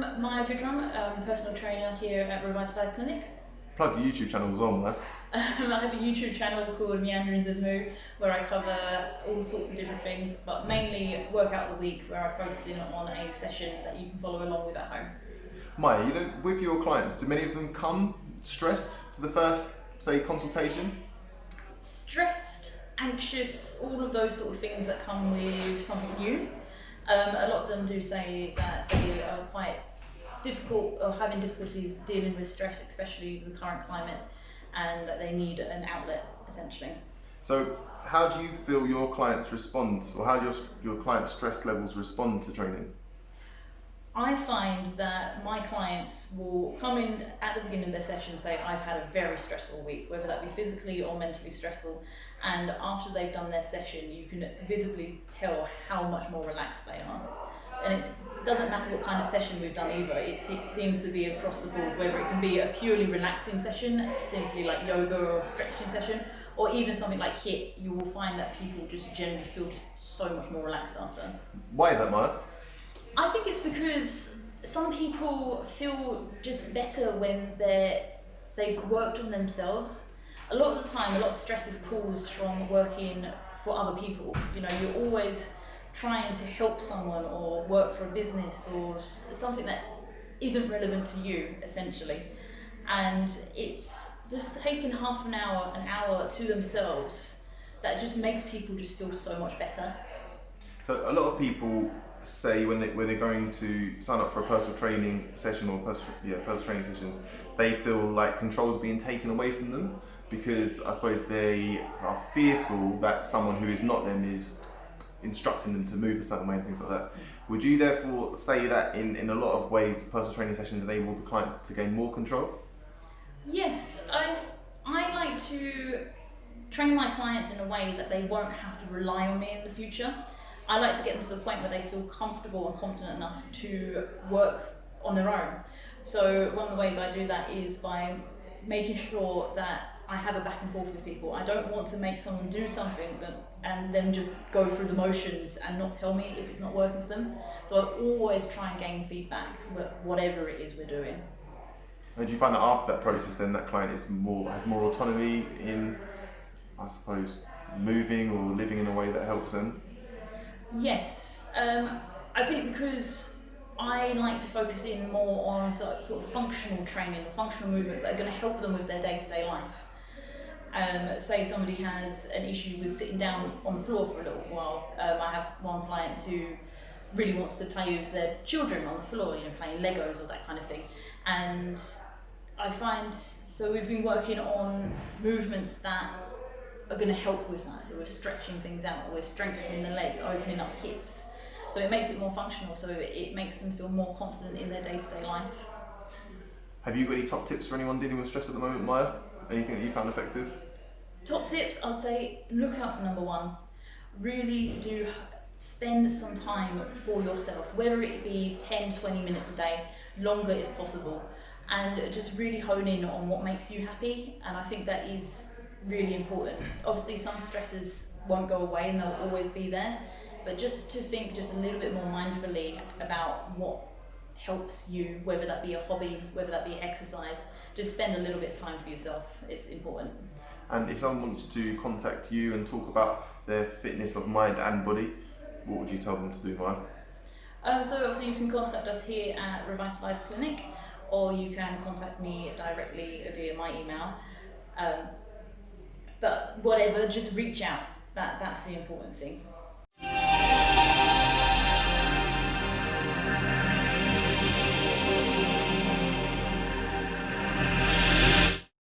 I'm Maya Goodrum, personal trainer here at Revitalize Clinic. Plug your YouTube channel as well, man. I have a YouTube channel called Meanderings of Moo, where I cover all sorts of different things, but mainly workout of the week, where I focus in on a session that you can follow along with at home. Maya, with your clients, do many of them come stressed to the first, say, consultation? Stressed, anxious, all of those sort of things that come with something new. A lot of them do say that they are quite difficult or having difficulties dealing with stress, especially with the current climate, and that they need an outlet, essentially. So how do you feel your clients respond, or how do your clients' stress levels respond to training? I find that my clients will come in at the beginning of their session and say, I've had a very stressful week, whether that be physically or mentally stressful. And after they've done their session, you can visibly tell how much more relaxed they are. And it doesn't matter what kind of session we've done either. It seems to be across the board, whether it can be a purely relaxing session, simply like yoga or a stretching session, or even something like HIIT, you will find that people just generally feel just so much more relaxed after. Why is that, Maya? I think it's because some people feel just better when they've worked on themselves. A lot of the time, a lot of stress is caused from working for other people. You know, you're always trying to help someone or work for a business or something that isn't relevant to you, essentially. And it's just taking half an hour to themselves that just makes people just feel so much better. So a lot of people say when they're going to sign up for a personal training session or personal training sessions, they feel like control's being taken away from them because I suppose they are fearful that someone who is not them is instructing them to move a certain way and things like that. Would you therefore say that in a lot of ways personal training sessions enable the client to gain more control? Yes, I like to train my clients in a way that they won't have to rely on me in the future. I like to get them to the point where they feel comfortable and confident enough to work on their own. So one of the ways I do that is by making sure that I have a back and forth with people. I don't want to make someone do something and then just go through the motions and not tell me if it's not working for them. So I always try and gain feedback, whatever it is we're doing. And do you find that after that process then that client has more autonomy in, I suppose, moving or living in a way that helps them? Yes, I think because I like to focus in more on sort of functional training, functional movements that are going to help them with their day-to-day life. Say somebody has an issue with sitting down on the floor for a little while. I have one client who really wants to play with their children on the floor, playing Legos or that kind of thing. And I find, so we've been working on movements that are going to help with that. So we're stretching things out, we're strengthening the legs, opening up hips. So it makes it more functional, so it makes them feel more confident in their day-to-day life. Have you got any top tips for anyone dealing with stress at the moment, Maya? Anything that you found effective? Top tips, I'd say look out for number one. Really do spend some time for yourself, whether it be 10, 20 minutes a day, longer if possible, and just really hone in on what makes you happy. And I think that is really important. Obviously some stresses won't go away and they'll always be there, but just to think just a little bit more mindfully about what helps you, whether that be a hobby, whether that be exercise, just spend a little bit of time for yourself. It's important. And if someone wants to contact you and talk about their fitness of mind and body, what would you tell them to do, Maya? So obviously you can contact us here at Revitalize Clinic, or you can contact me directly via my email. But whatever, just reach out. That's the important thing.